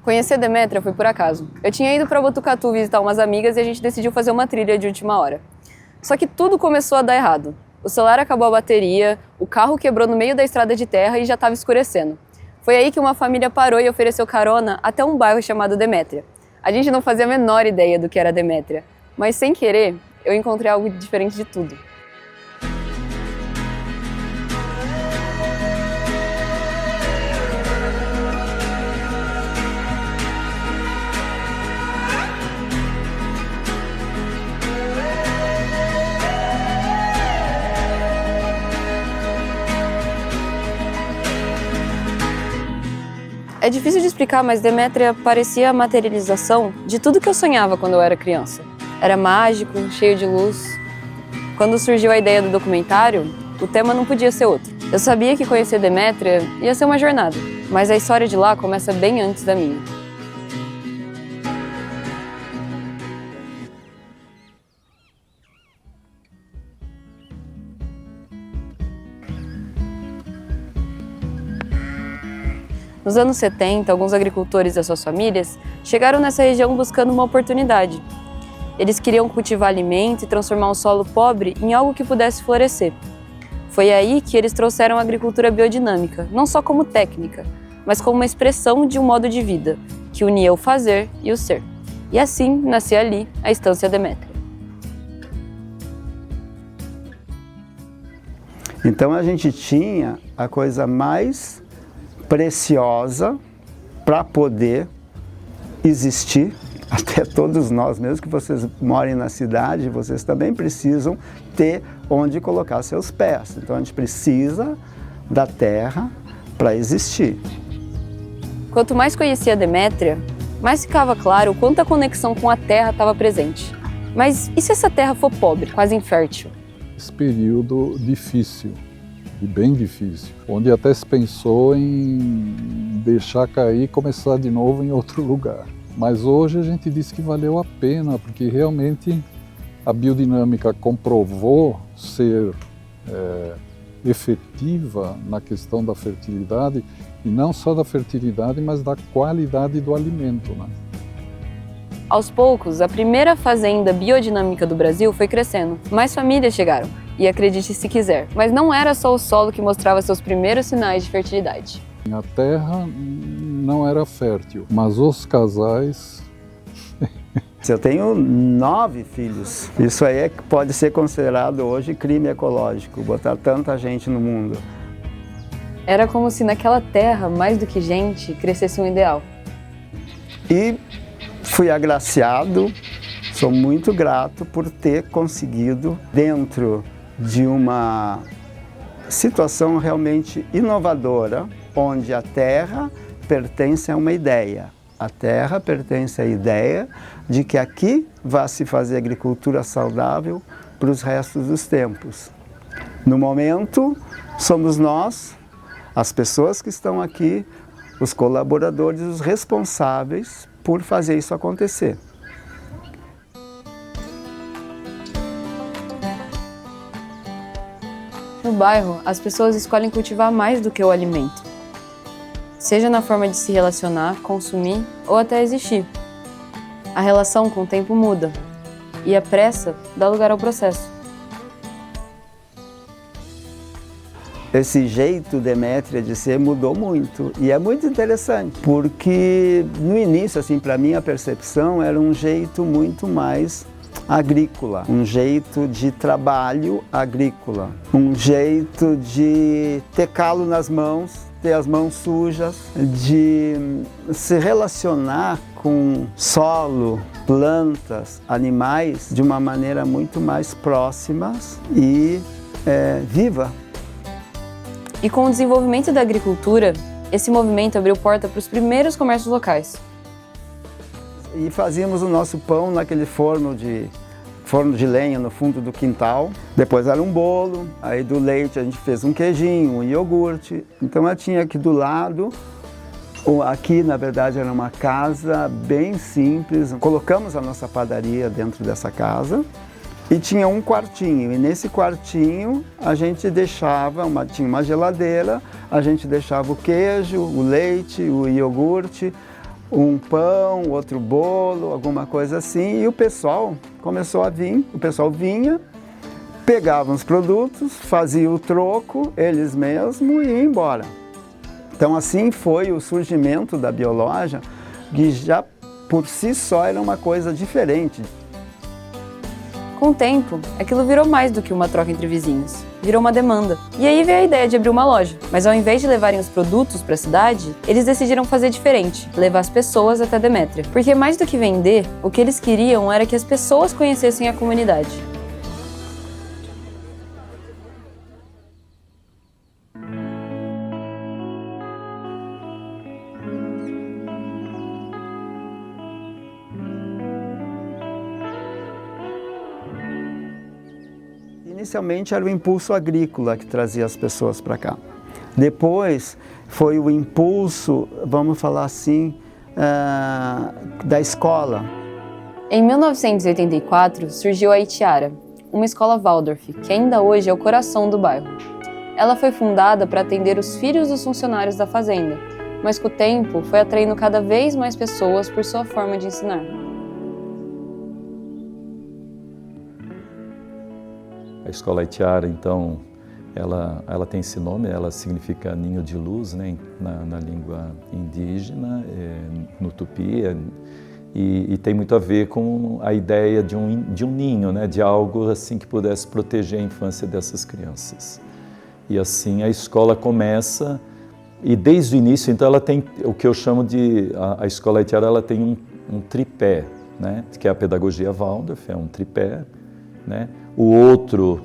Conhecer Demétria foi por acaso. Eu tinha ido para Botucatu visitar umas amigas e a gente decidiu fazer uma trilha de última hora. Só que tudo começou a dar errado. O celular acabou a bateria, o carro quebrou no meio da estrada de terra e já estava escurecendo. Foi aí que uma família parou e ofereceu carona até um bairro chamado Demétria. A gente não fazia a menor ideia do que era Demétria, mas sem querer, eu encontrei algo diferente de tudo. É difícil de explicar, mas Demétria parecia a materialização de tudo que eu sonhava quando eu era criança. Era mágico, cheio de luz. Quando surgiu a ideia do documentário, o tema não podia ser outro. Eu sabia que conhecer Demétria ia ser uma jornada, mas a história de lá começa bem antes da minha. Nos anos 70, alguns agricultores e as suas famílias chegaram nessa região buscando uma oportunidade. Eles queriam cultivar alimentos e transformar um solo pobre em algo que pudesse florescer. Foi aí que eles trouxeram a agricultura biodinâmica, não só como técnica, mas como uma expressão de um modo de vida, que unia o fazer e o ser. E assim nascia ali a Estância Demétria. Então a gente tinha a coisa mais preciosa para poder existir, até todos nós, mesmo que vocês morem na cidade, vocês também precisam ter onde colocar seus pés. Então a gente precisa da terra para existir. Quanto mais conhecia Demétria, mais ficava claro o quanto a conexão com a terra estava presente. Mas e se essa terra for pobre, quase infértil? Esse período difícil, e bem difícil, onde até se pensou em deixar cair e começar de novo em outro lugar. Mas hoje a gente diz que valeu a pena, porque realmente a biodinâmica comprovou ser efetiva na questão da fertilidade, e não só da fertilidade, mas da qualidade do alimento, né? Aos poucos, a primeira fazenda biodinâmica do Brasil foi crescendo. Mais famílias chegaram. E acredite se quiser, mas não era só o solo que mostrava seus primeiros sinais de fertilidade. A terra não era fértil, mas os casais... Eu tenho 9 filhos. Isso aí pode ser considerado hoje crime ecológico, botar tanta gente no mundo. Era como se naquela terra, mais do que gente, crescesse um ideal. E fui agraciado, sou muito grato por ter conseguido, dentro de uma situação realmente inovadora, onde a terra pertence a uma ideia. A terra pertence à ideia de que aqui vai se fazer agricultura saudável para os restos dos tempos. No momento, somos nós, as pessoas que estão aqui, os colaboradores, os responsáveis por fazer isso acontecer. No bairro, as pessoas escolhem cultivar mais do que o alimento. Seja na forma de se relacionar, consumir ou até existir. A relação com o tempo muda e a pressa dá lugar ao processo. Esse jeito Demétria de ser mudou muito e é muito interessante, porque no início, assim, para mim a percepção era um jeito muito mais agrícola, um jeito de trabalho agrícola, um jeito de ter calo nas mãos, ter as mãos sujas, de se relacionar com solo, plantas, animais de uma maneira muito mais próxima e viva. E com o desenvolvimento da agricultura, esse movimento abriu porta para os primeiros comércios locais. E fazíamos o nosso pão naquele forno de lenha no fundo do quintal. Depois era um bolo, aí do leite a gente fez um queijinho, um iogurte. Então eu tinha aqui do lado, aqui na verdade era uma casa bem simples. Colocamos a nossa padaria dentro dessa casa e tinha um quartinho. E nesse quartinho a gente deixava, tinha uma geladeira, a gente deixava o queijo, o leite, o iogurte, um pão, outro bolo, alguma coisa assim, e o pessoal começou a vir, o pessoal vinha, pegava os produtos, fazia o troco, eles mesmos, e ia embora. Então assim foi o surgimento da biologia, que já por si só era uma coisa diferente. Com o tempo, aquilo virou mais do que uma troca entre vizinhos, virou uma demanda. E aí veio a ideia de abrir uma loja, mas ao invés de levarem os produtos para a cidade, eles decidiram fazer diferente, levar as pessoas até Demétria. Porque mais do que vender, o que eles queriam era que as pessoas conhecessem a comunidade. Inicialmente era o impulso agrícola que trazia as pessoas para cá. Depois foi o impulso, vamos falar assim, da escola. Em 1984 surgiu a Itiara, uma escola Waldorf, que ainda hoje é o coração do bairro. Ela foi fundada para atender os filhos dos funcionários da fazenda, mas com o tempo foi atraindo cada vez mais pessoas por sua forma de ensinar. A escola Itiara, então, ela tem esse nome, ela significa ninho de luz, né, na língua indígena, no tupi, e tem muito a ver com a ideia de um ninho, né, de algo assim que pudesse proteger a infância dessas crianças. E assim a escola começa, e desde o início, então, ela tem o que eu chamo de, a escola Itiara, ela tem um tripé, né, que é a pedagogia Waldorf, é um tripé, né? O outro,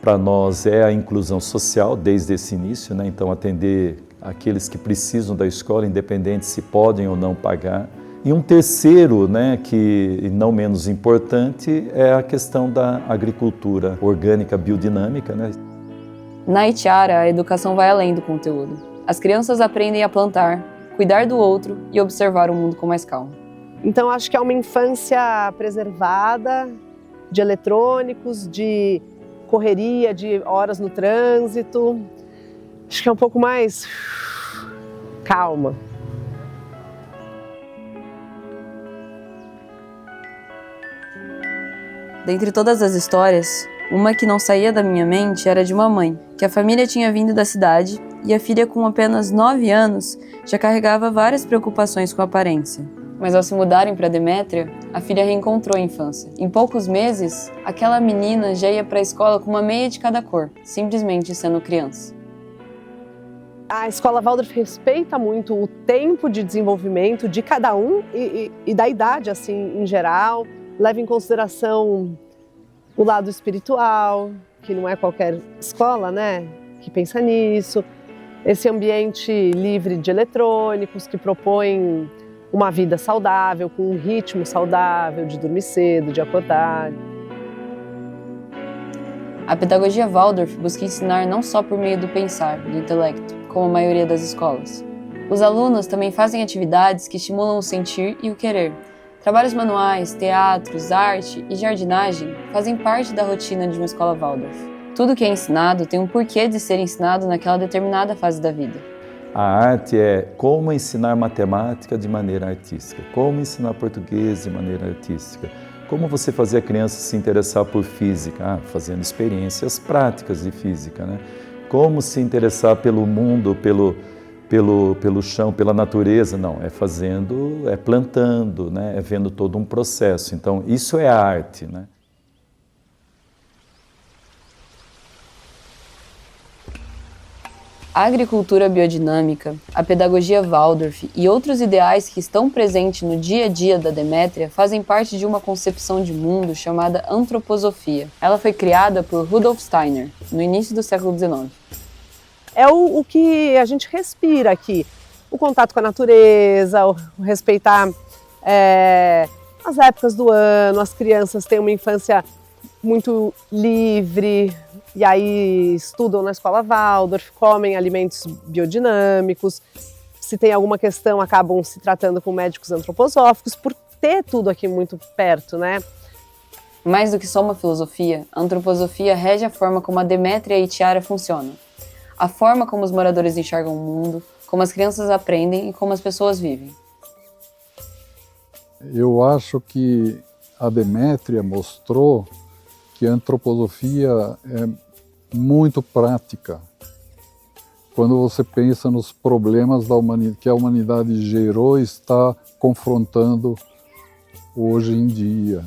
para nós, é a inclusão social, desde esse início, né? Então, atender aqueles que precisam da escola, independente se podem ou não pagar. E um terceiro, né, que não menos importante, é a questão da agricultura orgânica biodinâmica, né? Na Itiara, a educação vai além do conteúdo. As crianças aprendem a plantar, cuidar do outro e observar o mundo com mais calma. Então, acho que é uma infância preservada, de eletrônicos, de correria, de horas no trânsito. Acho que é um pouco mais calma. Dentre todas as histórias, uma que não saía da minha mente era de uma mãe, que a família tinha vindo da cidade e a filha com apenas 9 anos já carregava várias preocupações com a aparência. Mas ao se mudarem para Demétria, a filha reencontrou a infância. Em poucos meses, aquela menina já ia para a escola com uma meia de cada cor, simplesmente sendo criança. A escola Waldorf respeita muito o tempo de desenvolvimento de cada um e da idade, assim, em geral. Leva em consideração o lado espiritual, que não é qualquer escola, né, que pensa nisso. Esse ambiente livre de eletrônicos, que propõe uma vida saudável, com um ritmo saudável, de dormir cedo, de acordar. A pedagogia Waldorf busca ensinar não só por meio do pensar, do intelecto, como a maioria das escolas. Os alunos também fazem atividades que estimulam o sentir e o querer. Trabalhos manuais, teatros, arte e jardinagem fazem parte da rotina de uma escola Waldorf. Tudo que é ensinado tem um porquê de ser ensinado naquela determinada fase da vida. A arte é como ensinar matemática de maneira artística, como ensinar português de maneira artística, como você fazer a criança se interessar por física, fazendo experiências práticas de física, né? Como se interessar pelo mundo, pelo chão, pela natureza, não, é plantando, né? É vendo todo um processo. Então, isso é a arte, né? A agricultura biodinâmica, a pedagogia Waldorf e outros ideais que estão presentes no dia a dia da Demétria fazem parte de uma concepção de mundo chamada antroposofia. Ela foi criada por Rudolf Steiner, no início do século XIX. É o que a gente respira aqui. O contato com a natureza, o respeitar as épocas do ano, as crianças têm uma infância muito livre, e aí estudam na escola Waldorf, comem alimentos biodinâmicos. Se tem alguma questão, acabam se tratando com médicos antroposóficos, por ter tudo aqui muito perto, né? Mais do que só uma filosofia, a antroposofia rege a forma como a Demétria e a Itiara funcionam. A forma como os moradores enxergam o mundo, como as crianças aprendem e como as pessoas vivem. Eu acho que a Demétria mostrou que a antroposofia é muito prática. Quando você pensa nos problemas que a humanidade gerou e está confrontando hoje em dia.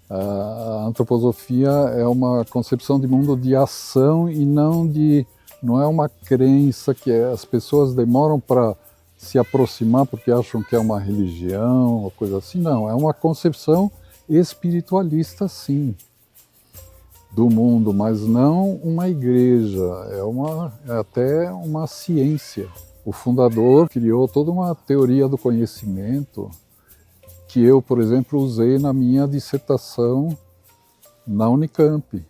A antroposofia é uma concepção de mundo de ação e não é uma crença que as pessoas demoram para se aproximar porque acham que é uma religião ou coisa assim. Não, é uma concepção espiritualista, sim, do mundo, mas não uma igreja, é até uma ciência. O fundador criou toda uma teoria do conhecimento que eu, por exemplo, usei na minha dissertação na Unicamp.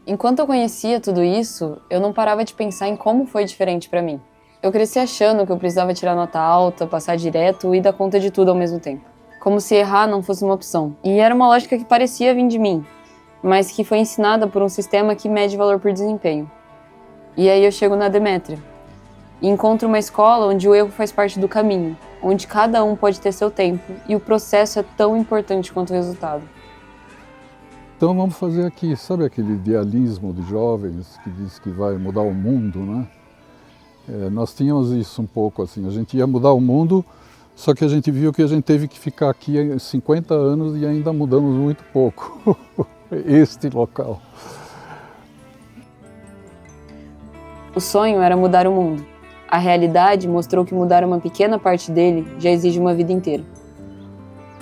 Enquanto eu conhecia tudo isso, eu não parava de pensar em como foi diferente para mim. Eu cresci achando que eu precisava tirar nota alta, passar direto e dar conta de tudo ao mesmo tempo. Como se errar não fosse uma opção. E era uma lógica que parecia vir de mim, mas que foi ensinada por um sistema que mede valor por desempenho. E aí eu chego na Demétria e encontro uma escola onde o erro faz parte do caminho, onde cada um pode ter seu tempo e o processo é tão importante quanto o resultado. Então vamos fazer aqui, sabe aquele idealismo de jovens que diz que vai mudar o mundo, né? Nós tínhamos isso um pouco assim, a gente ia mudar o mundo, só que a gente viu que a gente teve que ficar aqui 50 anos e ainda mudamos muito pouco este local. O sonho era mudar o mundo. A realidade mostrou que mudar uma pequena parte dele já exige uma vida inteira.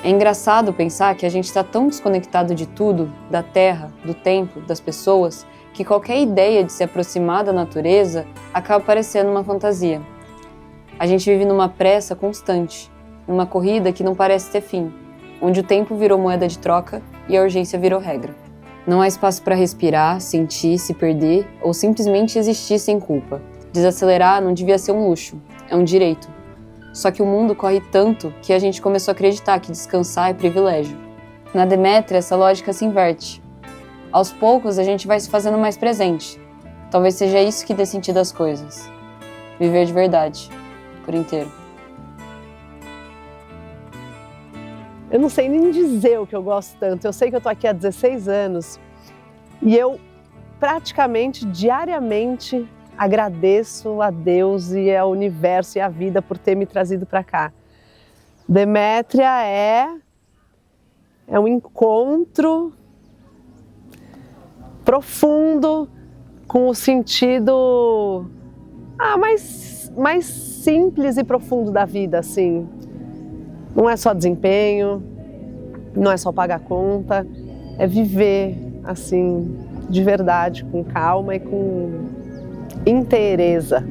É engraçado pensar que a gente está tão desconectado de tudo, da terra, do tempo, das pessoas, que qualquer ideia de se aproximar da natureza acaba parecendo uma fantasia. A gente vive numa pressa constante, numa corrida que não parece ter fim, onde o tempo virou moeda de troca e a urgência virou regra. Não há espaço para respirar, sentir, se perder ou simplesmente existir sem culpa. Desacelerar não devia ser um luxo, é um direito. Só que o mundo corre tanto que a gente começou a acreditar que descansar é privilégio. Na Demétria, essa lógica se inverte. Aos poucos, a gente vai se fazendo mais presente. Talvez seja isso que dê sentido às coisas. Viver de verdade, por inteiro. Eu não sei nem dizer o que eu gosto tanto. Eu sei que eu tô aqui há 16 anos e eu praticamente diariamente agradeço a Deus e ao universo e à vida por ter me trazido para cá. Demétria é um encontro profundo com o sentido mais simples e profundo da vida, assim. Não é só desempenho, não é só pagar conta, é viver assim de verdade, com calma e com inteireza.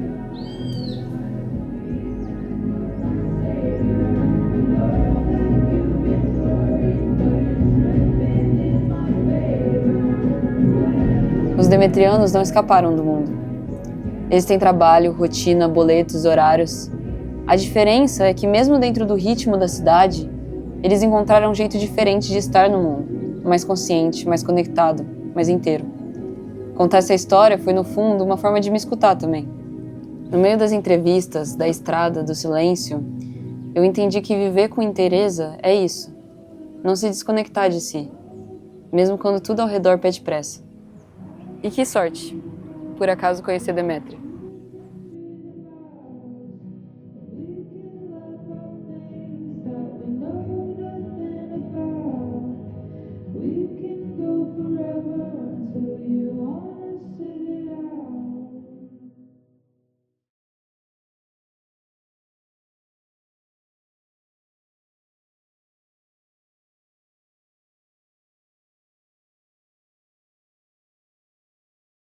Os demetrianos não escaparam do mundo. Eles têm trabalho, rotina, boletos, horários. A diferença é que mesmo dentro do ritmo da cidade, eles encontraram um jeito diferente de estar no mundo, mais consciente, mais conectado, mais inteiro. Contar essa história foi, no fundo, uma forma de me escutar também. No meio das entrevistas, da estrada, do silêncio, eu entendi que viver com inteireza é isso. Não se desconectar de si, mesmo quando tudo ao redor pede pressa. E que sorte, por acaso, conhecer Demétria.